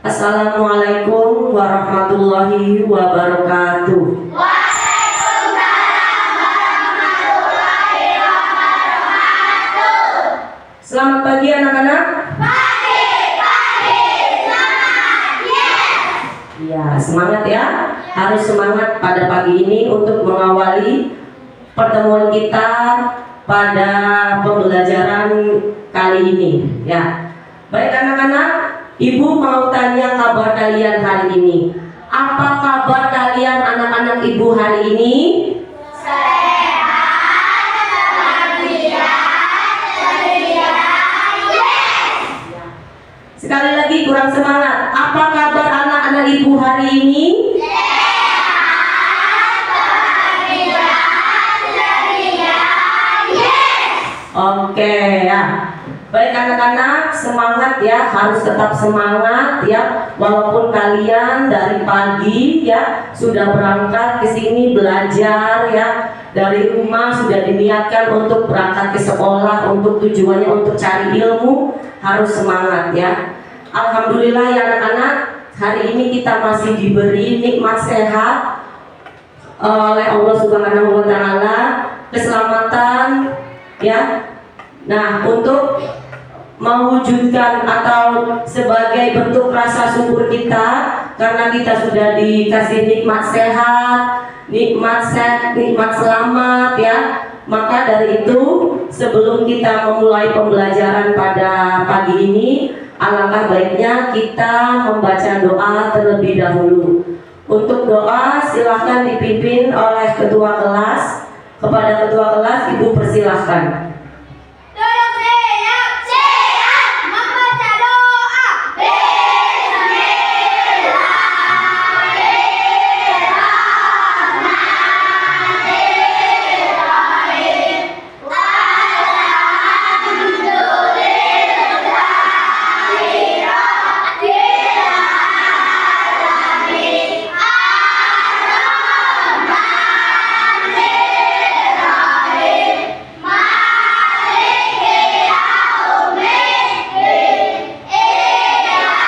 Assalamualaikum warahmatullahi wabarakatuh. Waalaikumsalam warahmatullahi wabarakatuh. Selamat pagi anak-anak. Pagi, semangat, yes. Ya, semangat ya. Harus semangat pada pagi ini untuk mengawali pertemuan kita pada pembelajaran kali ini. Ya, baik anak-anak, Ibu mau tanya kabar kalian hari ini. Apa kabar kalian anak-anak Ibu hari ini? Sehat, bahagia, ceria, yes. Sekali lagi kurang semangat. Apa kabar anak-anak Ibu hari ini? Sehat, bahagia, ceria, yes. Oke ya. Baik anak-anak, semangat ya, harus tetap semangat ya. Walaupun kalian dari pagi ya sudah berangkat ke sini belajar ya. Dari rumah sudah diniatkan untuk berangkat ke sekolah, untuk tujuannya untuk cari ilmu, harus semangat ya. Alhamdulillah ya anak-anak, hari ini kita masih diberi nikmat sehat oleh Allah Subhanahu wa taala, keselamatan ya. Nah, untuk mewujudkan atau sebagai bentuk rasa syukur kita karena kita sudah dikasih nikmat sehat, nikmat selamat ya. Maka dari itu, sebelum kita memulai pembelajaran pada pagi ini, alangkah baiknya kita membaca doa terlebih dahulu. Untuk doa silahkan dipimpin oleh ketua kelas. Kepada ketua kelas, Ibu persilahkan. Duduk siap, membaca doa. Bismillahirrahmanirrahim. Alhamdulillahi rabbil alamin. Ar-Rahmanir-Rahim. Maliki yaumiddin. Iyyaka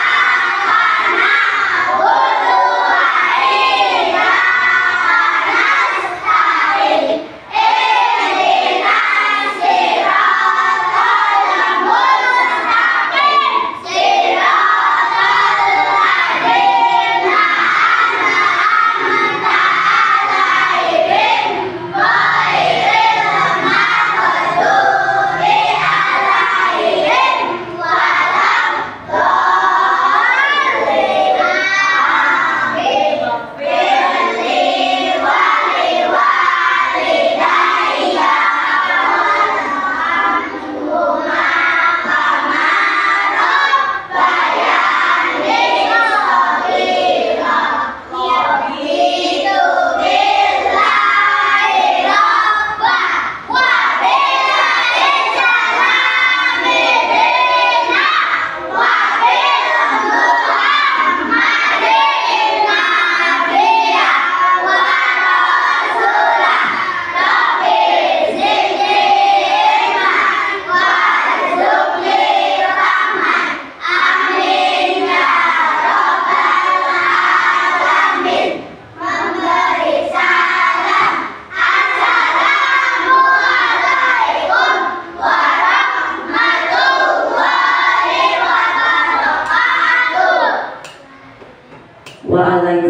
na'budu wa iyyaka nasta'in. Ihdinas siratal mustaqim. Siratal ladzina an'amta 'alaihim ghairil maghdubi 'alaihim waladdallin. Amin. Firli wa liwalidayya warhamhuma kama rabbayani shaghira. Raditu billahi rabba wa bil islami dina wa bil muhammadin nabiyya wa rasulah. Rabbi zidni ilman warzuqni fahman. Amin ya rabbal alamin. Memberi salam.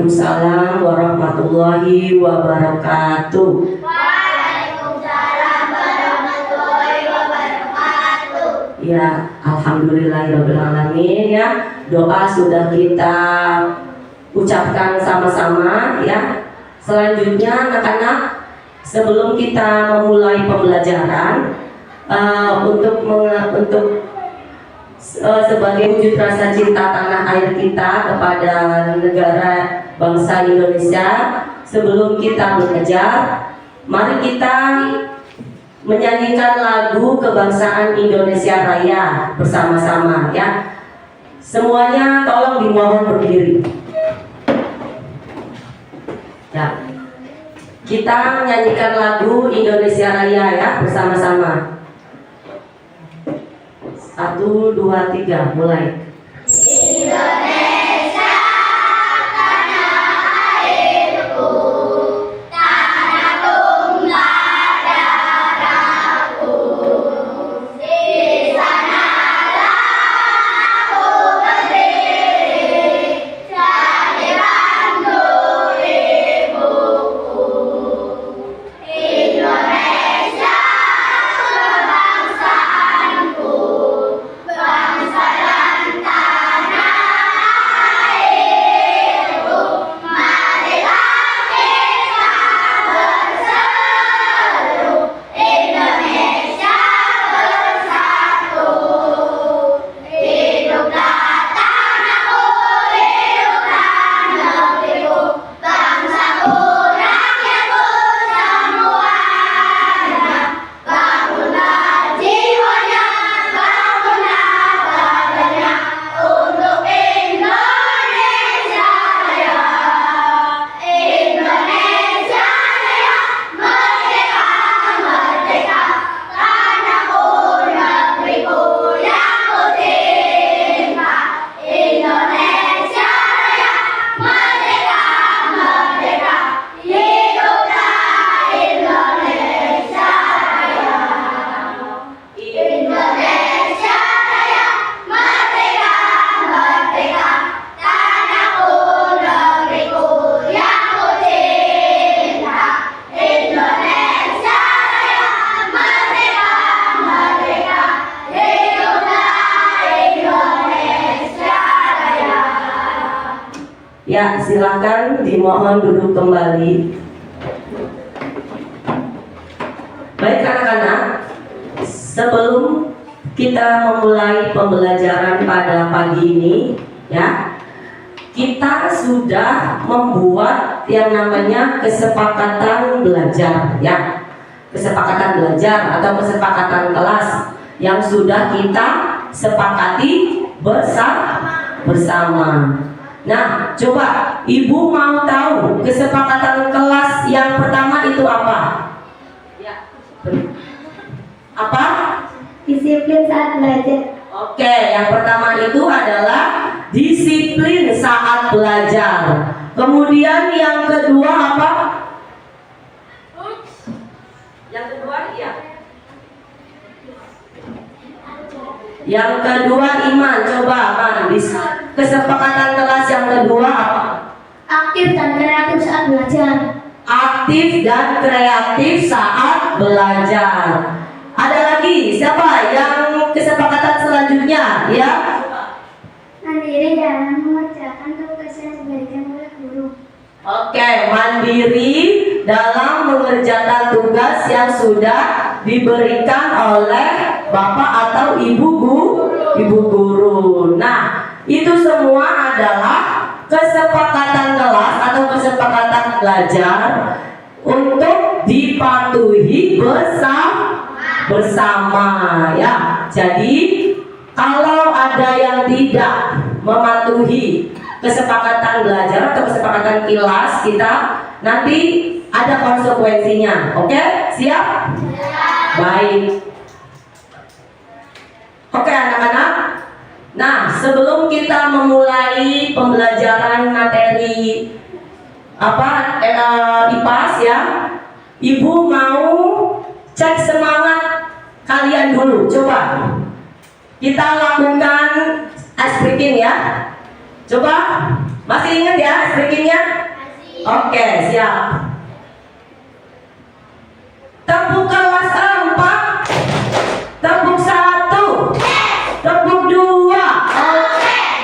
Assalamualaikum warahmatullahi wabarakatuh. Waalaikumsalam warahmatullahi wabarakatuh. Waalaikumsalam warahmatullahi wabarakatuh. Ya, alhamdulillahirobbilalamin ya. Doa sudah kita ucapkan sama-sama ya. Selanjutnya anak-anak, sebelum kita memulai pembelajaran untuk sebagai wujud rasa cinta tanah air kita kepada negara bangsa Indonesia, sebelum kita belajar, mari kita menyanyikan lagu kebangsaan Indonesia Raya bersama-sama ya. Semuanya tolong dimohon berdiri. Ya. Kita menyanyikan lagu Indonesia Raya ya bersama-sama. 1, 2, 3, mulai. Indonesia Ya, silakan dimohon duduk kembali. Baik anak-anak, sebelum kita memulai pembelajaran pada pagi ini, ya, kita sudah membuat yang namanya kesepakatan belajar, ya, kesepakatan belajar atau kesepakatan kelas yang sudah kita sepakati bersama. Nah, coba Ibu mau tahu kesepakatan kelas yang pertama itu apa? Ya. Apa? Disiplin saat belajar. Oke, yang pertama itu adalah disiplin saat belajar. Kemudian yang kedua apa? Yang kedua iya. Yang kedua iman. Coba Man, kesepakatan kelas yang kedua apa? Aktif dan kreatif saat belajar. Aktif dan kreatif saat belajar. Ada lagi siapa yang kesepakatan selanjutnya? Ya. Mandiri dalam mengerjakan tugas yang diberikan oleh guru. Oke, mandiri dalam mengerjakan tugas yang sudah diberikan oleh Bapak atau Ibu guru. Nah, itu semua adalah kesepakatan kelas atau kesepakatan belajar untuk dipatuhi bersama, ya. Jadi kalau ada yang tidak mematuhi kesepakatan belajar atau kesepakatan kelas kita, nanti ada konsekuensinya. Oke, siap? Baik. Oke anak-anak. Nah, sebelum kita memulai pembelajaran materi IPAS, ya, Ibu mau cek semangat kalian dulu. Coba kita lakukan ice breaking, ya. Coba, masih ingat ya ice breakingnya? Oke, siap. Tepuk kelas 4, tepuk 1, tepuk 2,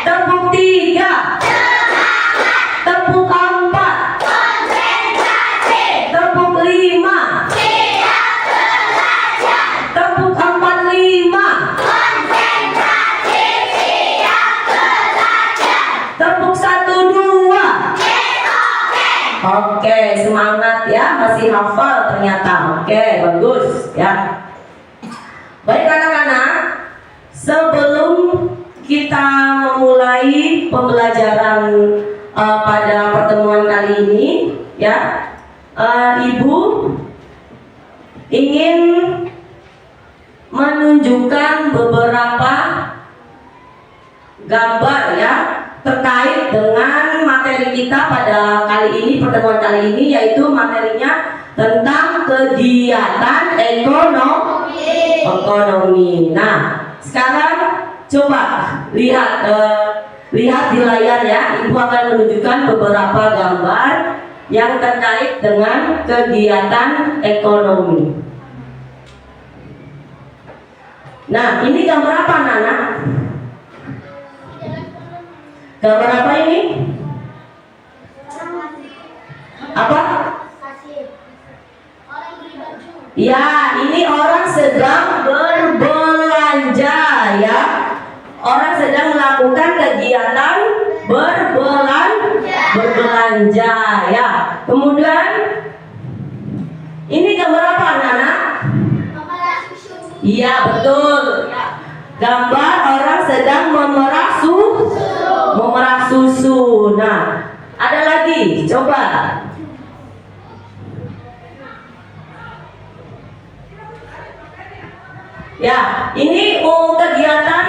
tepuk 3, tepuk 4, tepuk 5, tepuk 45, tepuk 1, 2. Oke, semangat ya, masih hafal ternyata. Oke, bagus ya. Baik anak-anak, sebelum kita memulai pembelajaran pada pertemuan kali ini, ya, Ibu ingin menunjukkan beberapa gambar, ya, terkait dengan materi kita pada kali ini, pertemuan kali ini, yaitu materinya tentang kegiatan ekonomi. Nah, sekarang coba lihat di layar, ya. Ibu akan menunjukkan beberapa gambar yang terkait dengan kegiatan ekonomi. Nah, ini gambar apa, Nana? Gambar apa ini? Apa? Ya, ini orang sedang berbelanja, ya. Orang sedang melakukan kegiatan berbelanja, ya. Kemudian ini gambar apa, anak-anak? Iya, betul. Gambar orang sedang memerah susu. Nah, ada lagi, coba. Ya, ini kegiatan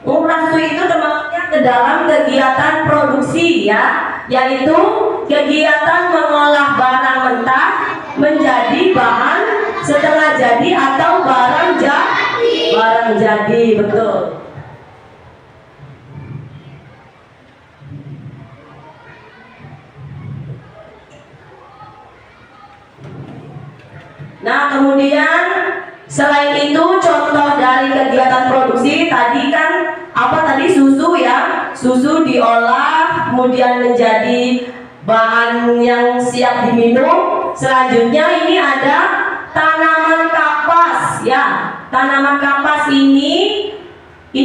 memerah susu itu termasuknya ke dalam kegiatan produksi, ya, yaitu kegiatan mengolah barang mentah menjadi bahan setelah jadi atau barang jadi, betul. Nah, kemudian selain itu contoh dari kegiatan produksi tadi kan apa tadi, susu, ya. Susu diolah kemudian menjadi bahan yang siap diminum. Selanjutnya ini ada tanaman kapas ya. Tanaman kapas ini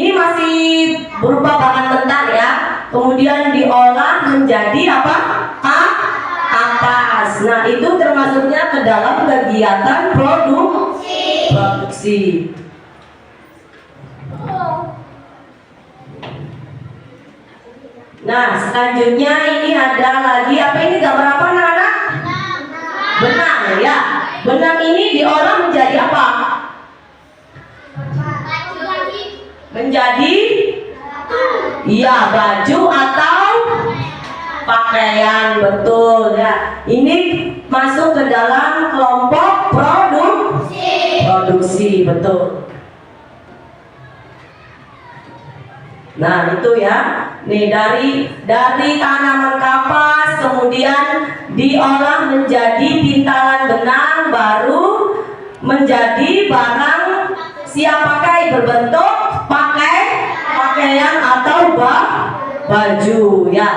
masih berupa bahan mentah ya. Kemudian diolah menjadi apa? Kapas. Nah, itu termasuknya ke dalam kegiatan produksi. Nah, selanjutnya ini ada lagi apa ini, gambar apa anak-anak? Benang ya. Benang ini diolah menjadi apa? Menjadi baju atau pakaian, betul ya. Ini masuk ke dalam kelompok produksi, betul. Nah, itu ya. Nih dari tanaman kapas kemudian diolah menjadi pintalan benang, baru menjadi barang siap pakai berbentuk pakaian atau baju ya.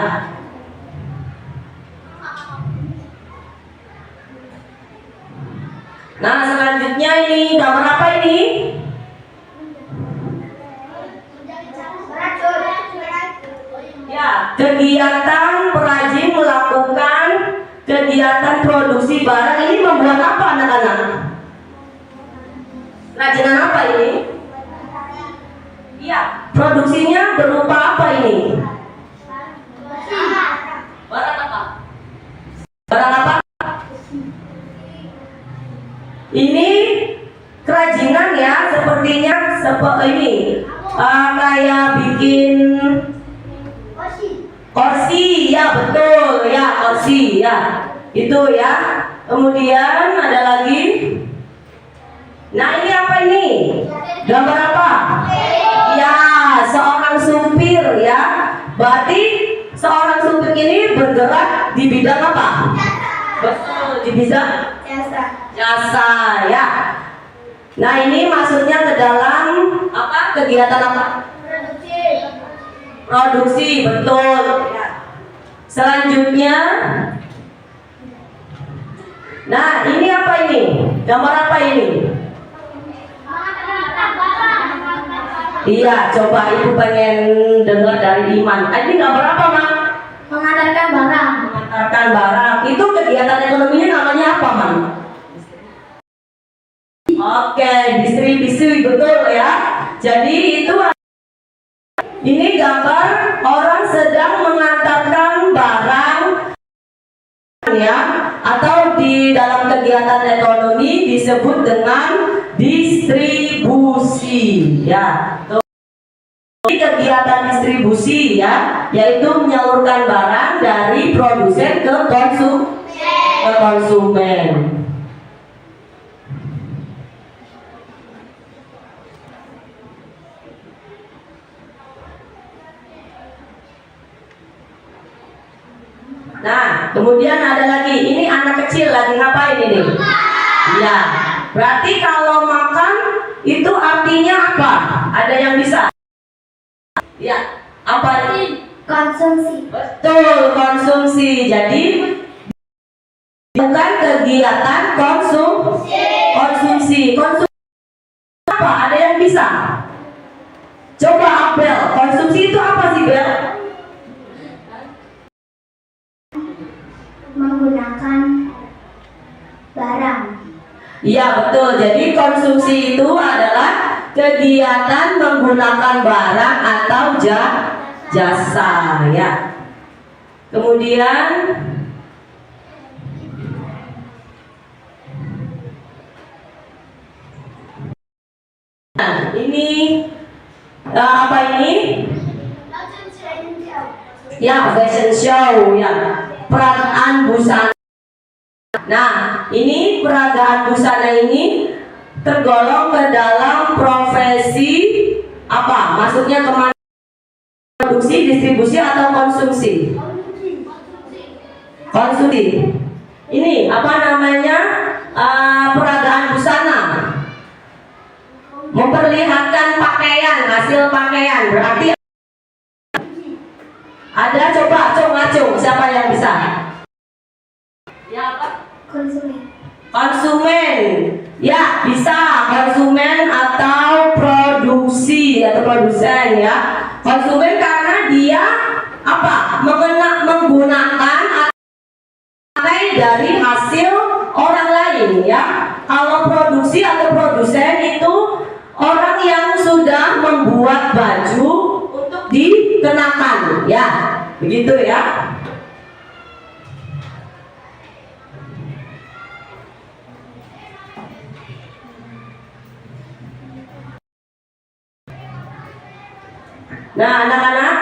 Nah, selanjutnya ini gambar apa ini? Ya, kegiatan perajin melakukan kegiatan produksi barang. Ini membuat apa anak-anak? Kerajinan apa ini? Iya, produksinya berupa apa ini? Barang apa? Barang apa? Ini kerajinan ya, sepertinya seperti ini. Kayak bikin kursi ya, betul ya, kursi ya. Itu ya. Kemudian ada lagi. Nah, ini apa ini? Gambar apa? Ya, seorang supir ya. Berarti seorang supir ini bergerak di bidang apa? Betul, di bidang jasa ya. Nah, ini maksudnya ke dalam apa? Kegiatan apa? Produksi, betul. Selanjutnya, nah ini apa ini? Gambar apa ini? Iya, coba ibu pengen dengar dari Iman. Ini gambar apa, Mak? Mengantarkan barang. Mengantarkan barang. Itu kegiatan ekonominya namanya apa, Mak? Oke, distribusi, betul ya. Jadi itu ini gambar orang sedang mengantarkan barang ya, atau di dalam kegiatan ekonomi disebut dengan distribusi ya. Ini kegiatan distribusi ya, yaitu menyalurkan barang dari produsen ke konsumen. Nah, kemudian ada lagi, ini anak kecil lagi ngapain ini? Iya, berarti kalau makan itu artinya apa? Ada yang bisa? Ya, apa ini? Konsumsi. Betul, konsumsi. Jadi bukan kegiatan konsumsi. Konsumsi apa? Ada yang bisa? Coba Abel, konsumsi itu apa sih, Bel? Menggunakan barang. Iya, betul. Jadi konsumsi itu adalah kegiatan menggunakan barang atau jasa ya. Kemudian nah, ini apa ini? Ya, fashion show ya. Peragaan busana. Nah, ini peragaan busana ini tergolong ke dalam profesi apa? Maksudnya kemana? Produksi, distribusi atau konsumsi? Konsumsi. Ini apa namanya? Peragaan busana. Memperlihatkan pakaian, hasil pakaian. Berarti ada coba konsumen. Ya, bisa konsumen atau produksi atau produsen ya. Konsumen karena dia apa? Menggunakan dari hasil orang lain ya. Kalau produksi atau produsen itu orang yang sudah membuat baju untuk dikenakan ya. Begitu ya. Nah, anak-anak,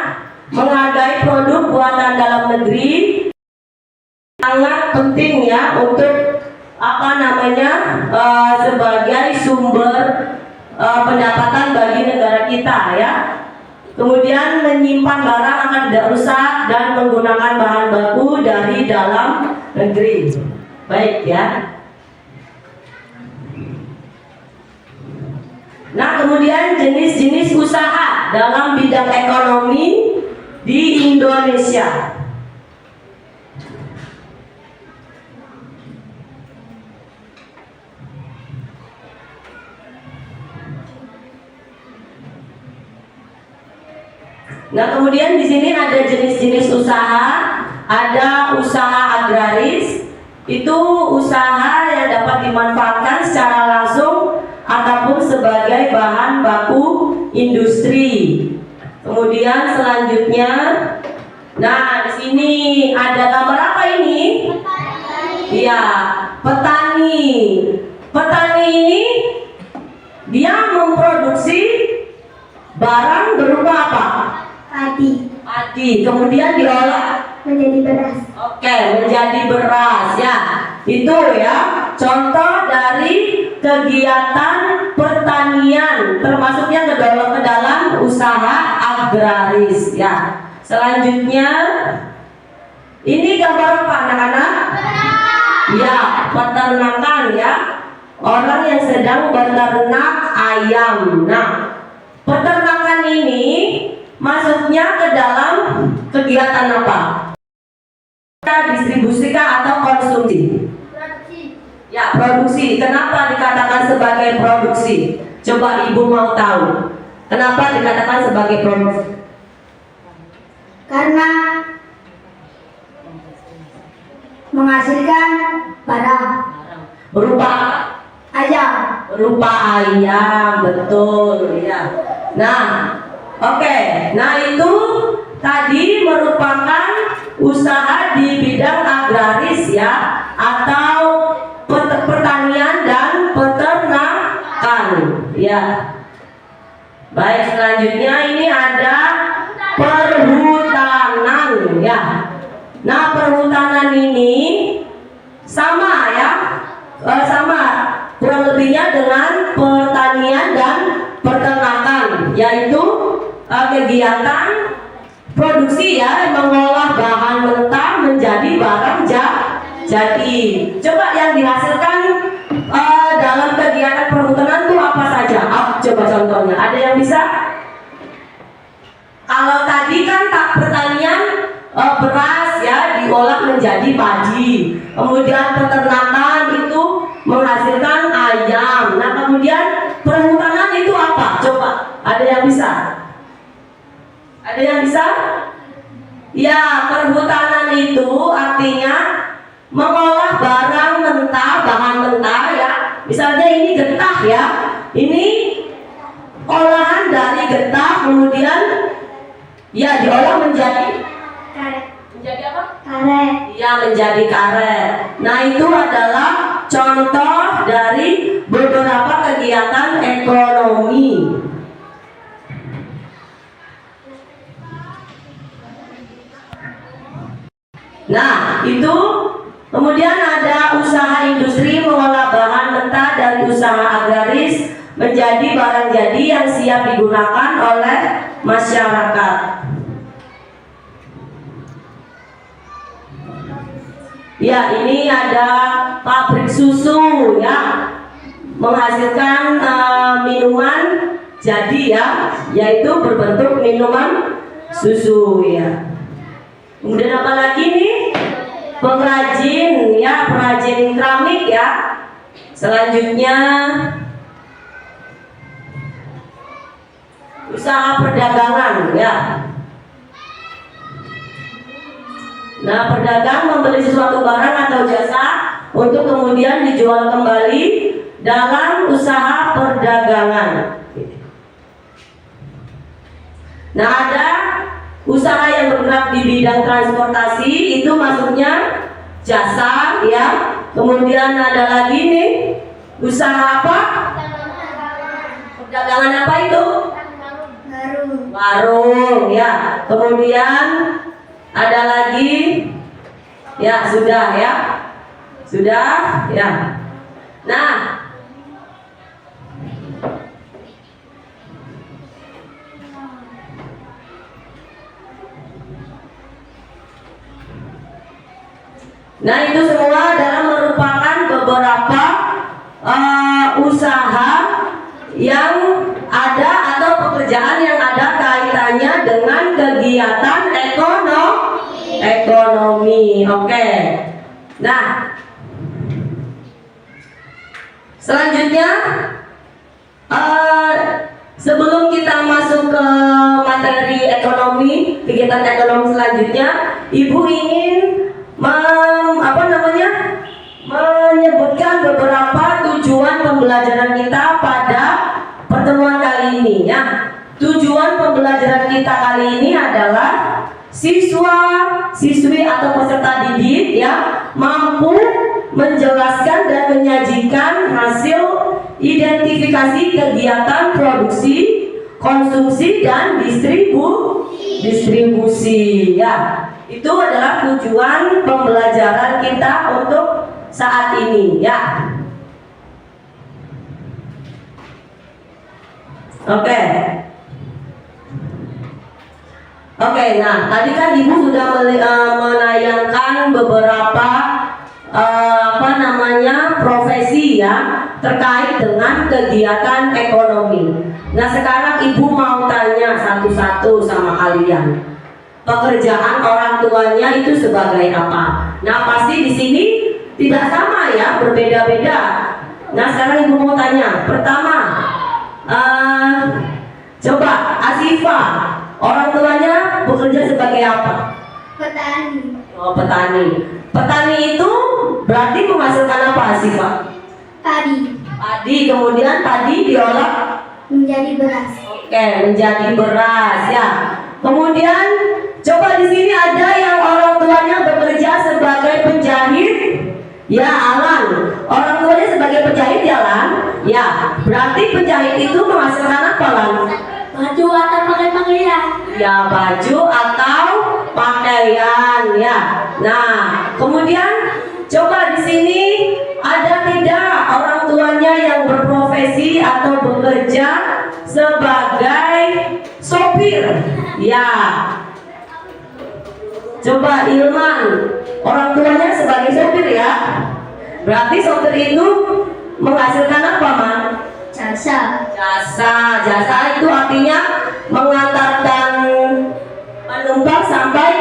menghargai produk buatan dalam negeri sangat penting ya untuk sebagai sumber pendapatan bagi negara kita ya. Kemudian menyimpan barang akan tidak rusak dan menggunakan bahan baku dari dalam negeri. Baik ya. Nah, kemudian jenis-jenis usaha dalam bidang ekonomi di Indonesia. Nah, kemudian di sini ada jenis-jenis usaha, ada usaha agraris, itu usaha yang dapat dimanfaatkan secara langsung ataupun sebagai bahan baku industri. Kemudian selanjutnya, nah di sini ada gambar apa ini? Iya, petani. Petani ini dia memproduksi barang berupa apa? Padi. Kemudian diolah menjadi beras. Oke, menjadi beras ya. Itu ya contoh dari kegiatan pertanian, termasuknya ke dalam usaha agraris ya. Selanjutnya ini gambar apa anak-anak? Ya, peternakan ya. Orang yang sedang beternak ayam. Nah, peternakan ini masuknya ke dalam kegiatan apa? Distribusikan atau konsumsi? Ya, produksi. Kenapa dikatakan sebagai produksi? Coba ibu mau tahu. Kenapa dikatakan sebagai produksi? Karena menghasilkan barang Berupa ayam. berupa ayam, betul ya. Nah, oke. Nah, itu tadi merupakan usaha di bidang agraris ya, atau pertanian dan peternakan ya. Baik, selanjutnya ini ada perhutanan ya. Nah, perhutanan ini sama ya, sama kurang lebihnya dengan pertanian dan peternakan, yaitu kegiatan produksi ya, mengolah bahan mentah menjadi barang jadi. Coba yang dihasilkan dalam kegiatan perhutanan itu apa saja? Coba contohnya, ada yang bisa? Kalau tadi kan pertanian beras ya diolah menjadi padi. Kemudian peternakan itu menghasilkan ayam. Nah, kemudian perhutanan itu apa? Coba, ada yang bisa? Ada yang bisa? Ya, perhutanan itu artinya mengolah barang mentah, bahan mentah ya. Misalnya ini getah ya. Ini olahan dari getah, kemudian ya diolah menjadi Karet. menjadi apa? Karet. Ya, menjadi karet. Nah, itu adalah contoh dari beberapa kegiatan ekonomi. Nah, itu kemudian ada usaha industri mengolah bahan mentah dari usaha agraris menjadi barang jadi yang siap digunakan oleh masyarakat. Ya, ini ada pabrik susu ya, menghasilkan minuman jadi ya, yaitu berbentuk minuman susu ya. Kemudian apa lagi nih? Pengrajin ya, pengrajin keramik ya. Selanjutnya usaha perdagangan ya. Nah, pedagang membeli sesuatu barang atau jasa untuk kemudian dijual kembali dalam usaha perdagangan. Nah, ada usaha yang bergerak di bidang transportasi, itu masuknya jasa ya. Kemudian ada lagi nih usaha apa? Perdagangan apa itu? Warung ya. Kemudian ada lagi ya, sudah ya. Sudah ya. Nah, itu semua adalah merupakan beberapa usaha yang ada atau pekerjaan yang ada kaitannya dengan kegiatan ekonomi. Oke. Nah, selanjutnya sebelum kita masuk ke materi ekonomi, kegiatan ekonomi selanjutnya, Ibu ingin menyebutkan beberapa tujuan pembelajaran kita pada pertemuan kali ini ya. Tujuan pembelajaran kita kali ini adalah siswa-siswi atau peserta didik ya mampu menjelaskan dan menyajikan hasil identifikasi kegiatan produksi, konsumsi dan distribusi ya. Itu adalah tujuan pembelajaran kita untuk saat ini ya. Oke, nah tadi kan Ibu sudah menayangkan beberapa profesi ya terkait dengan kegiatan ekonomi. Nah, sekarang Ibu mau tanya satu-satu sama kalian. Pekerjaan orang tuanya itu sebagai apa? Nah, pasti di sini tidak sama ya, berbeda-beda. Nah, sekarang Ibu mau tanya. Pertama, coba Asifah, orang tuanya bekerja sebagai apa? Petani. Oh, petani. Petani itu berarti menghasilkan apa, Asifah? Padi, kemudian padi diolah menjadi beras. Oke, menjadi beras ya. Kemudian coba di sini ada yang orang tuanya bekerja sebagai penjahit. Ya, Alan. Orang tuanya sebagai penjahit ya, Lan? Ya, berarti penjahit itu menghasilkan apa, Lan? Baju atau pakaian. Ya, baju atau pakaian ya. Nah, kemudian coba di sini ada tidak orang tuanya yang berprofesi atau bekerja sebagai sopir? Ya. Coba Ilman, orang tuanya sebagai sopir ya. Berarti sopir itu menghasilkan apa, Man? Jasa. Jasa itu artinya mengantarkan penumpang sampai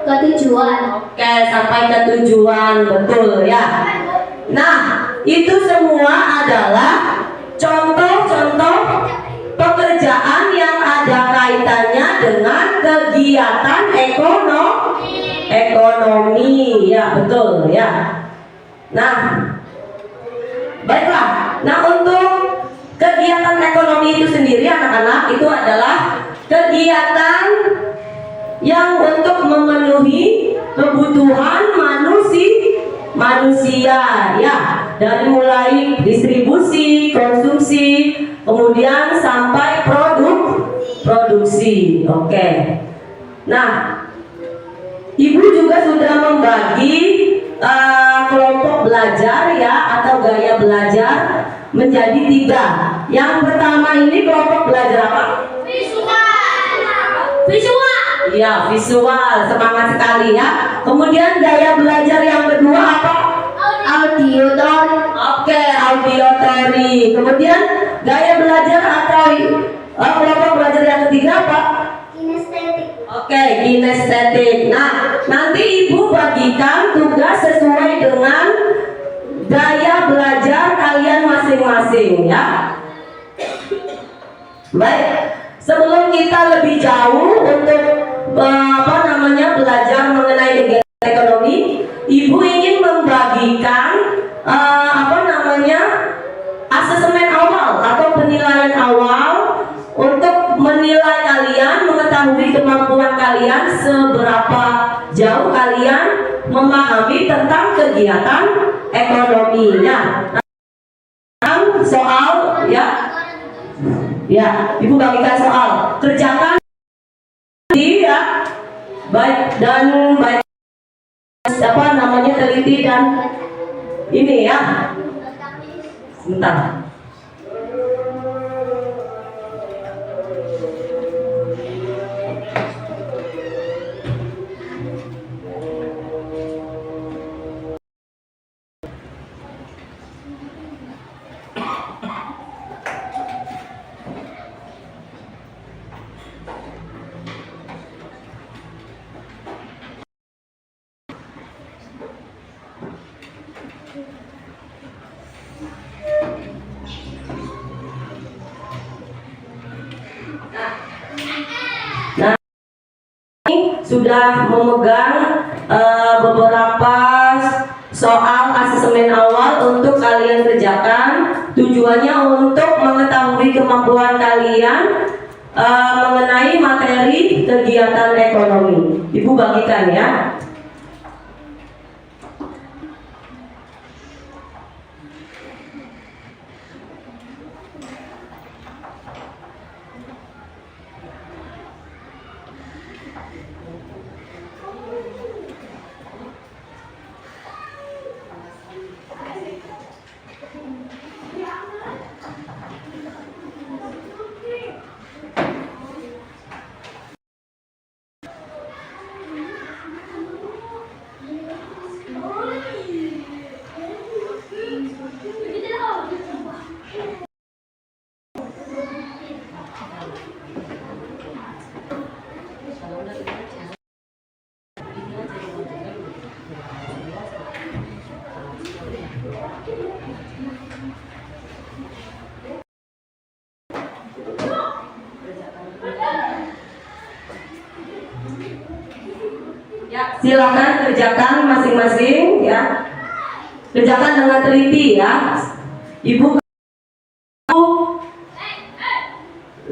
Ke tujuan. Oke, sampai ke tujuan, betul ya. Nah, itu semua adalah contoh-contoh pekerjaan yang ada kaitannya dengan kegiatan ekonomi ya, betul ya. Nah, baiklah. Nah, untuk kegiatan ekonomi itu sendiri, anak-anak, itu adalah kegiatan yang untuk memenuhi kebutuhan manusia ya, dari mulai distribusi, konsumsi, kemudian sampai produksi. Oke. Nah, Ibu juga sudah membagi kelompok belajar ya, atau gaya belajar menjadi 3. Yang pertama ini kelompok belajar apa? Visual. Iya, visual, semangat sekali ya. Kemudian gaya belajar yang kedua apa? Auditory. Oke, auditory. Kemudian gaya belajar atau kelompok belajar yang ketiga apa? Kinestetik. Oke, kinestetik. Nah, nanti Ibu bagikan tugas sesuai dengan daya belajar kalian masing-masing ya. Baik, sebelum kita lebih jauh untuk belajar mengenai kegiatan ekonomi, Ibu ingin membagikan asesmen awal atau penilaian awal untuk menilai kalian, mengetahui kemampuan kalian, seberapa jauh kalian memahami tentang kegiatan ekonominya. Soal ya, Ibu bagikan soal, kerjakan ya, baik teliti dan ini ya. Sebentar. Nah, ini sudah memegang beberapa soal asesmen awal untuk kalian kerjakan. Tujuannya untuk mengetahui kemampuan kalian mengenai materi kegiatan ekonomi. Ibu bagikan ya. Ya, silakan kerjakan masing-masing ya. Kerjakan dengan teliti ya. Ibu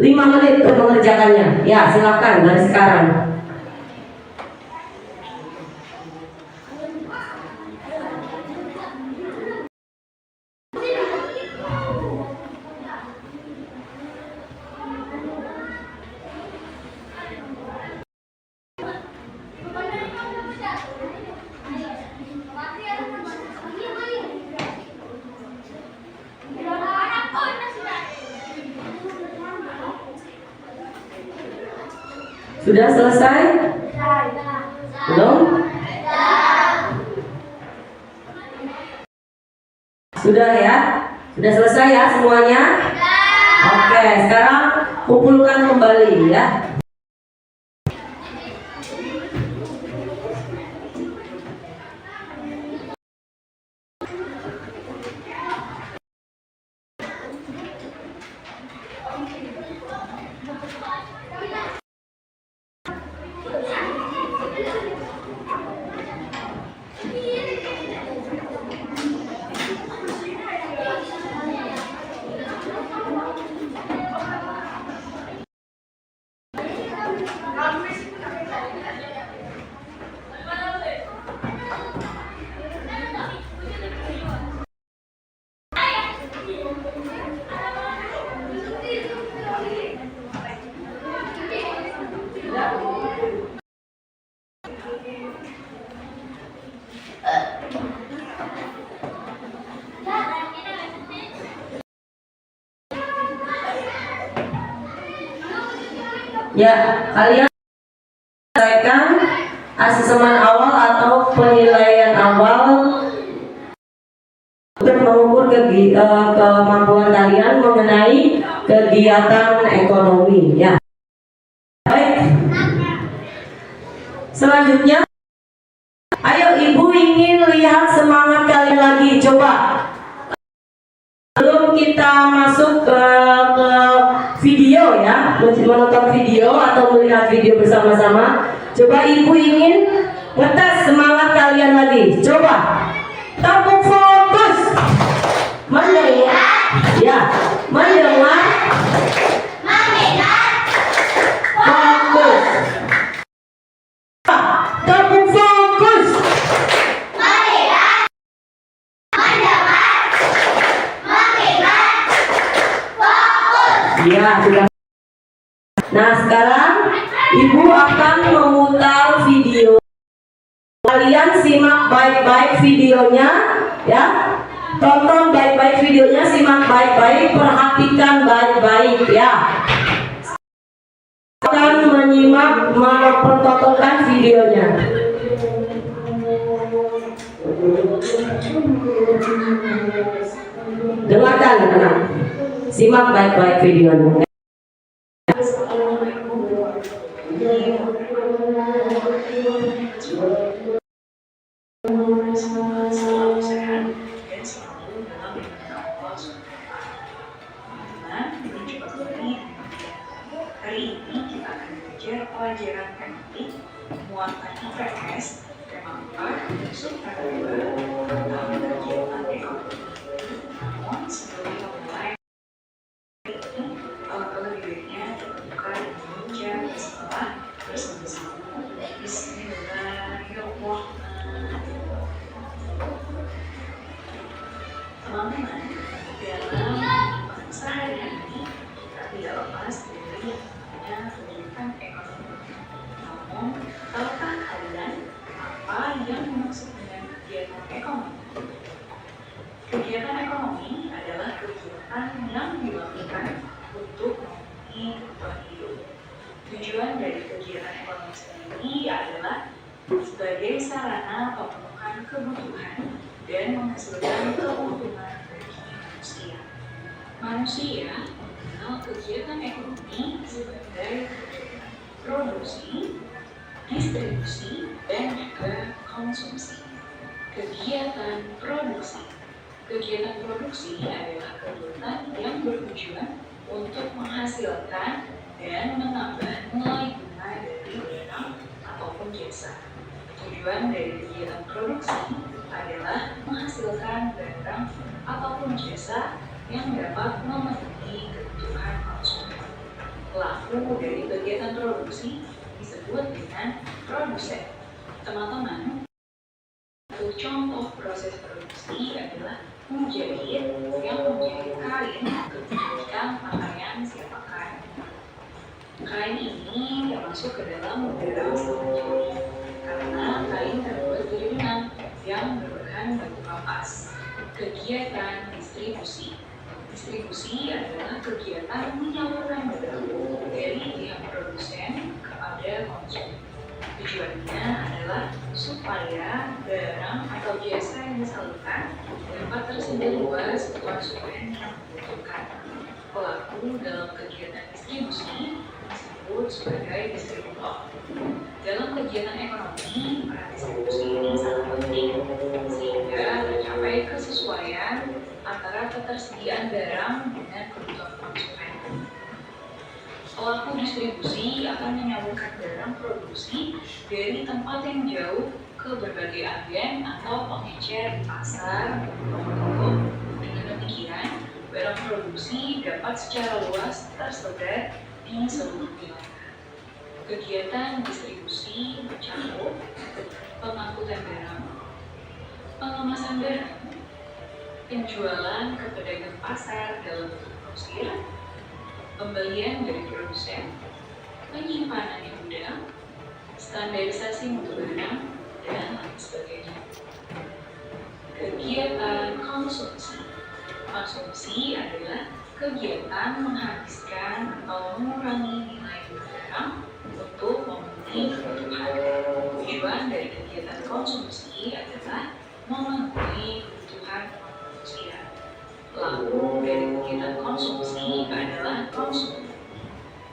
5 menit untuk mengerjakannya. Ya, silakan dari sekarang. Sudah selesai? Belum? Sudah ya? Sudah selesai ya semuanya? Oke, sekarang kumpulkan kembali ya. Ya, kalian selesaikan asesmen awal atau penilaian awal untuk mengukur kemampuan kalian mengenai kegiatan ekonomi ya. Baik. Selanjutnya, ayo Ibu ingin lihat semangat kalian lagi. Coba sebelum kita masuk ke video ya, menonton video atau melihat video bersama-sama, coba ibu ingin ngetes semangat kalian lagi. Coba tepuk fokus, mendengar, ya, mendengar, fokus, tepuk fokus, ya sudah. Nah sekarang ibu akan memutar video. Kalian simak baik-baik videonya ya. Tonton baik-baik videonya, simak baik-baik, perhatikan baik-baik ya. Akan menyimak, mempertontonkan videonya. Dengarkan anak. Simak baik-baik videonya. Selalu sehat dan selalu dalam lindungan Allah SWT. Berjumpa kembali. Hari ini kita akan belajar pelajaran teknik muatan IPS tema 4 subtema 2 tentang kegiatan ekonomi. Namun sebelum kita mulai ini, alangkah lebih baiknya kita membaca bismillah bersama-sama. Bismillahirrahmanirrahim. Teman-teman, dalam kehidupan sehari-hari kita tidak lepas dari adanya kegiatan ekonomi. Namun, tahukah kalian apa yang dimaksud dengan kegiatan ekonomi? Kegiatan ekonomi adalah kegiatan yang dilakukan untuk memenuhi kebutuhan hidup. Tujuan dari kegiatan ekonomi sendiri adalah sebagai sarana pemenuhan kebutuhan dan menghasilkan keuntungan bagi manusia. Manusia mengenal kegiatan ekonomi sebagai kegiatan produksi, distribusi, dan juga konsumsi. Kegiatan produksi. Kegiatan produksi adalah kegiatan yang bertujuan untuk menghasilkan dan menambah nilai guna dari barang ataupun jasa. Tujuan dari kegiatan produksi adalah menghasilkan barang ataupun jasa yang dapat memenuhi kebutuhan konsumen. Pelaku dari kegiatan produksi disebut dengan produsen. Teman-teman, satu contoh proses produksi adalah menjahit yang menjahit kain ketika pakaian siap pakai. Kain ini masuk ke dalam beberapa strategi karena kain terbuat dari benang yang berbahan batu kapas. Kegiatan distribusi. Distribusi adalah kegiatan menyalurkan barang dari pihak produsen kepada konsumen. Tujuannya adalah supaya barang atau jasa yang disalurkan dapat tersedia luas ke konsumen yang membutuhkan. Pelaku dalam kegiatan distribusi disebut sebagai distributor. Dalam kegiatan ekonomi, peran distribusi ini sangat penting sehingga tercapai kesesuaian antara ketersediaan barang dengan kebutuhan konsumen. Pelaku distribusi akan menyalurkan barang produksi dari tempat yang jauh ke berbagai agen atau pengecer di pasar maupun toko. Dengan demikian, barang produksi dapat secara luas tersebar di seluruh wilayah. Kegiatan distribusi mencakup pengangkutan barang, pengemasan barang, penjualan ke pedagang pasar dalam bentuk grosir, pembelian dari produsen, penyimpanan di gudang, standarisasi mutu barang, dan lain sebagainya. Kegiatan konsumsi. Konsumsi adalah kegiatan menghabiskan atau mengurangi nilai barang untuk memenuhi kebutuhan. Tujuan dari kegiatan konsumsi adalah memenuhi kebutuhan manusia. Pelaku dari kegiatan konsumsi adalah konsumen.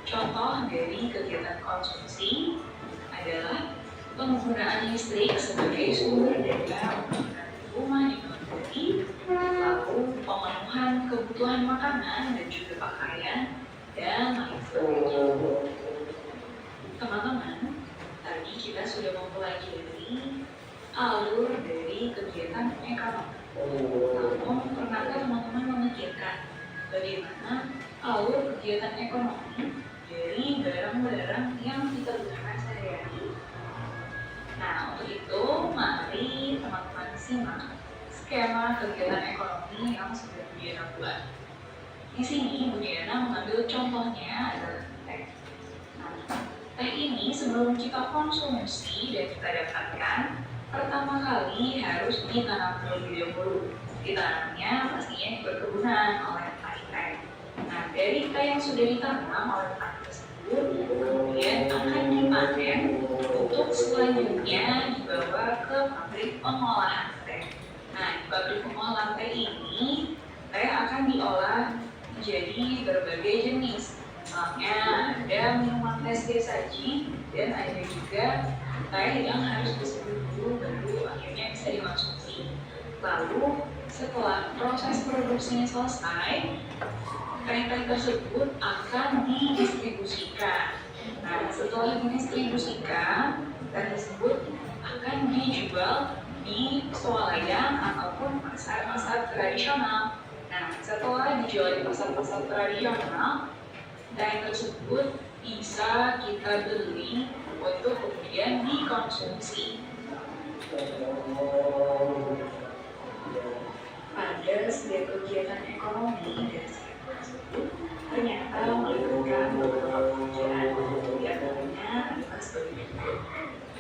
Contoh dari kegiatan konsumsi adalah penggunaan listrik sebagai sumber daya untuk rumah di luar negeri, kebutuhan makanan dan juga pakaian, dan lain sebagainya. Teman-teman, tadi kita sudah mempelajari alur dari kegiatan ekonomi. Namun, pernahkah teman-teman memikirkan bagaimana alur kegiatan ekonomi dari barang-barang yang kita gunakan sehari-hari? Nah, untuk itu, mari teman-teman simak skema kegiatan ekonomi yang sudah Bu Diana buat. Di sini, Bu Diana mengambil contohnya adalah teh. Nah, teh ini sebelum kita konsumsi dan kita dapatkan, pertama kali harus ditanam terlebih dahulu. Ditanamnya pastinya di perkebunan oleh petani teh. Nah, dari teh yang sudah ditanam oleh petani tersebut, kemudian akan dipanen untuk selanjutnya dibawa ke pabrik pengolahan teh. Nah, di pabrik pengolahan teh ini, teh akan diolah menjadi berbagai jenis. Misalnya ada minuman teh saji dan ada juga teh yang harus diseduh dulu baru akhirnya bisa dikonsumsi. Lalu setelah proses produksinya selesai, teh-teh tersebut akan didistribusikan. Nah, setelah didistribusikan, teh tersebut akan dijual di swalayan ataupun pasar-pasar tradisional. Nah, setelah dijual di pasar-pasar tradisional, teh tersebut bisa kita beli untuk kemudian dikonsumsi. Pada setiap kegiatan ekonomi dari sektor tersebut ternyata melibatkan beberapa pekerjaan. Di antaranya adalah sebagai berikut.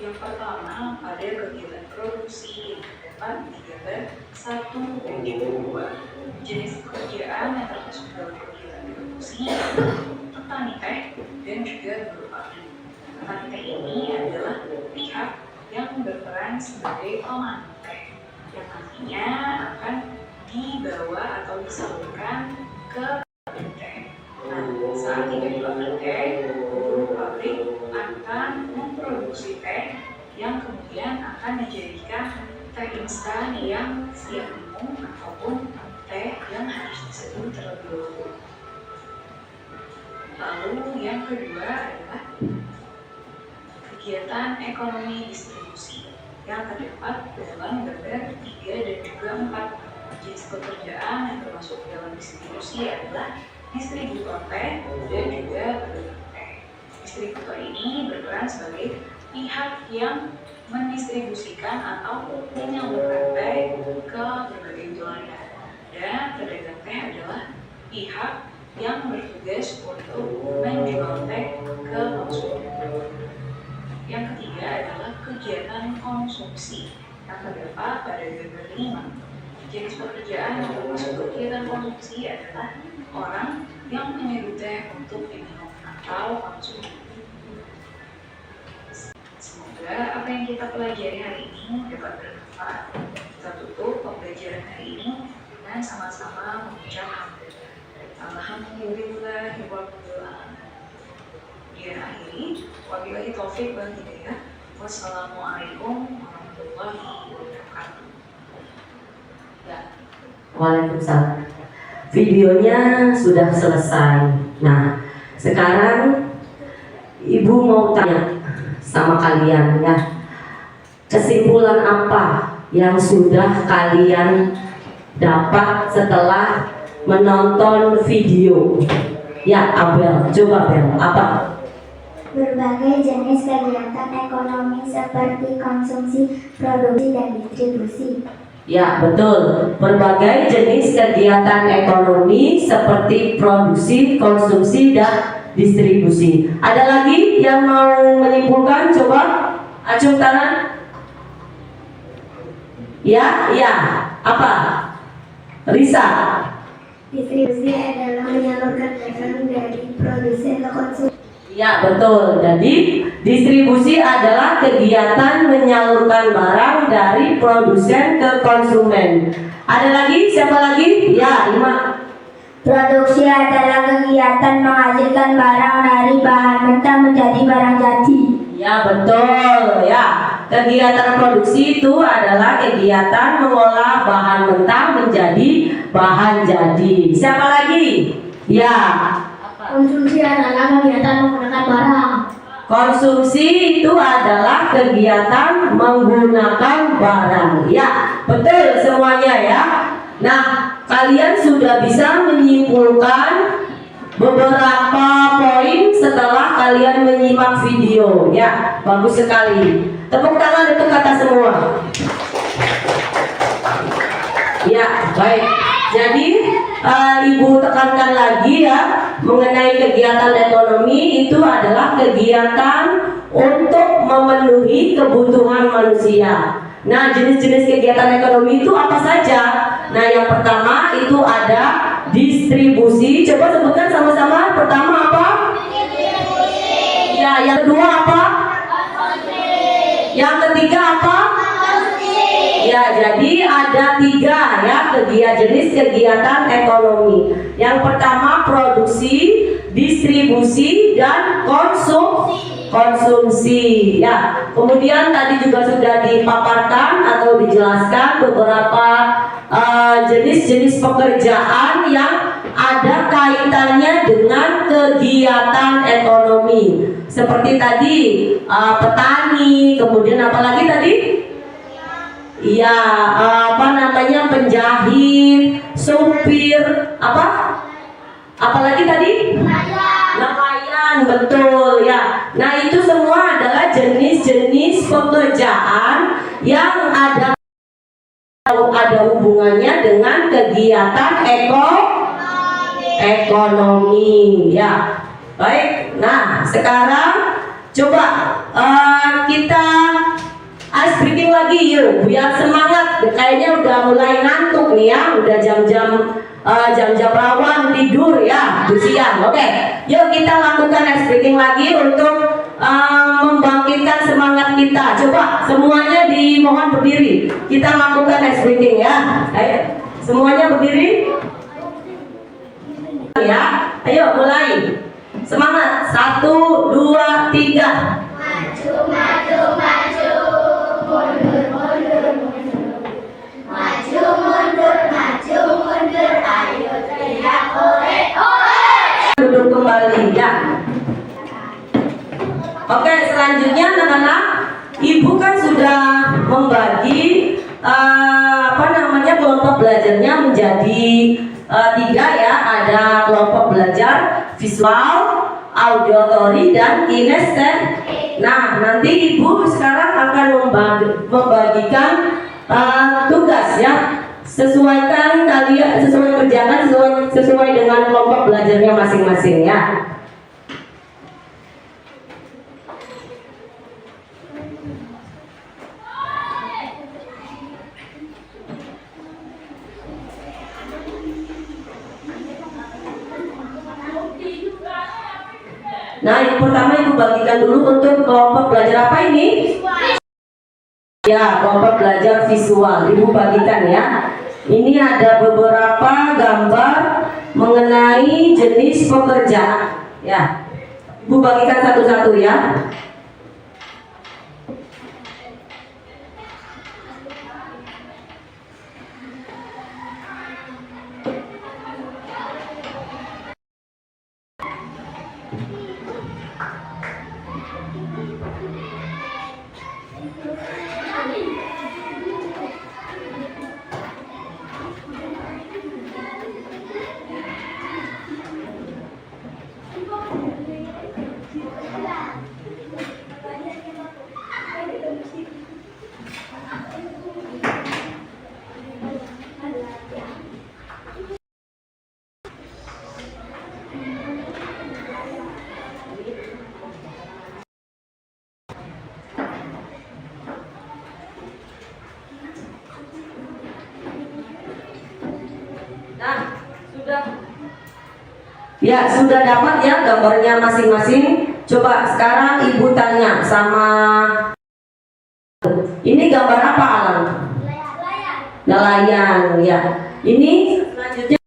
Yang pertama, pada kegiatan produksi terdapat kegiatan 1 dan juga 2. Jenis pekerjaan yang termasuk dalam kegiatan produksi petani teh dan juga buruh pabrik. Petani teh ini adalah pihak yang berperan sebagai pemandu teh, yang nantinya akan dibawa atau disalurkan ke pabrik teh. Nah, saat tiba di pabrik teh, buruh pabrik akan memproduksi teh yang kemudian akan dijadikan teh instan yang siap minum ataupun teh yang harus diseduh terlebih dahulu. Lalu yang kedua adalah kegiatan ekonomi distribusi yang terdapat dalam gambar 3 dan juga 4. Jenis pekerjaan yang termasuk dalam distribusi adalah distributor teh dan juga pedagang teh. Distributor ini berperan sebagai pihak yang mendistribusikan atau menyalurkan teh ke berbagai wilayah, dan pedagang teh adalah pihak yang bertugas untuk menjual teh ke konsumen. Yang ketiga adalah kegiatan konsumsi yang terdapat pada gambar 5. Jenis pekerjaan yang termasuk kegiatan konsumsi adalah orang yang menyeduh teh untuk diminum atau konsumsi. Semoga apa yang kita pelajari hari ini dapat bermanfaat. Kita tutup pembelajaran hari ini dengan sama-sama mengucap hamdulillah. Alhamdulillahirabbil alamin. Dia akhiri, wabillahi taufik wal hidayah. Wassalamualaikum warahmatullahi wabarakatuh. Ya. Waalaikumsalam. Videonya sudah selesai. Nah, sekarang Ibu mau tanya sama kalian ya. Kesimpulan apa yang sudah kalian dapat setelah menonton video? Ya, Abel, coba Bel, apa? Berbagai jenis kegiatan ekonomi seperti konsumsi, produksi, dan distribusi. Ya, betul. Berbagai jenis kegiatan ekonomi seperti produksi, konsumsi, dan distribusi. Ada lagi yang mau menyimpulkan? Coba acung tangan. Ya, ya. Apa? Risa. Distribusi adalah menyalurkan barang dari produsen ke konsumen. Ya, betul. Jadi distribusi adalah kegiatan menyalurkan barang dari produsen ke konsumen. Ada lagi? Siapa lagi? Ya, Ima. Produksi adalah kegiatan menghasilkan barang dari bahan mentah menjadi barang jadi. Ya, betul. Ya, kegiatan produksi itu adalah kegiatan mengolah bahan mentah menjadi bahan jadi. Siapa lagi? Ya. Konsumsi adalah kegiatan menggunakan barang. Konsumsi itu adalah kegiatan menggunakan barang. Ya, betul semuanya ya. Nah, kalian sudah bisa menyimpulkan beberapa poin setelah kalian menyimak video. Ya, bagus sekali. Tepuk tangan untuk kata semua. Ya, baik. Jadi Ibu tekankan lagi ya, mengenai kegiatan ekonomi itu adalah kegiatan untuk memenuhi kebutuhan manusia. Nah, jenis-jenis kegiatan ekonomi itu apa saja? Nah, yang pertama itu ada distribusi. Coba sebutkan sama-sama. Pertama apa? Distribusi. Ya, yang kedua apa? Yang ketiga apa? Ya, jadi ada 3 ya jenis kegiatan ekonomi. Yang pertama produksi, distribusi, dan konsumsi. Ya, kemudian tadi juga sudah dipaparkan atau dijelaskan beberapa jenis-jenis pekerjaan yang ada kaitannya dengan kegiatan ekonomi. Seperti tadi petani, kemudian apalagi tadi? Ya, penjahit, supir, apalagi tadi? Nelayan, betul ya. Nah, itu semua adalah jenis-jenis pekerjaan yang ada hubungannya dengan kegiatan ekonomi ya. Baik, nah sekarang coba kita ice breaking lagi yuk, biar semangat. Kayaknya udah mulai ngantuk nih ya, udah jam-jam rawan tidur ya, siang. Oke, yuk kita lakukan ice breaking lagi untuk membangkitkan semangat kita. Coba semuanya dimohon berdiri. Kita lakukan ice breaking ya. Ayo, semuanya berdiri. Ya, ayo mulai. Semangat. 1, 2, 3. Maju, maju, maju. Mundur, mundur, mundur. Maju, mundur, maju, mundur. Ayo teriak ore, ore. Duduk kembali ya. Oke, selanjutnya anak-anak, Ibu kan sudah membagi kelompok belajarnya menjadi 3 ya. Ada kelompok belajar visual, auditory, dan kinestetik. Nah, nanti Ibu sekarang akan membagikan tugas ya. Sesuai kerjakan sesuai dengan kelompok belajarnya masing-masing ya. Nah, yang pertama Ibu bagikan dulu untuk kelompok belajar apa ini? Ya, kelompok belajar visual. Ibu bagikan ya. Ini ada beberapa gambar mengenai jenis pekerjaan. Ya, Ibu bagikan satu-satu ya. Ya, sudah dapat ya gambarnya masing-masing. Coba sekarang Ibu tanya sama ini gambar apa, Alan? Nelayan ya. Ini selanjutnya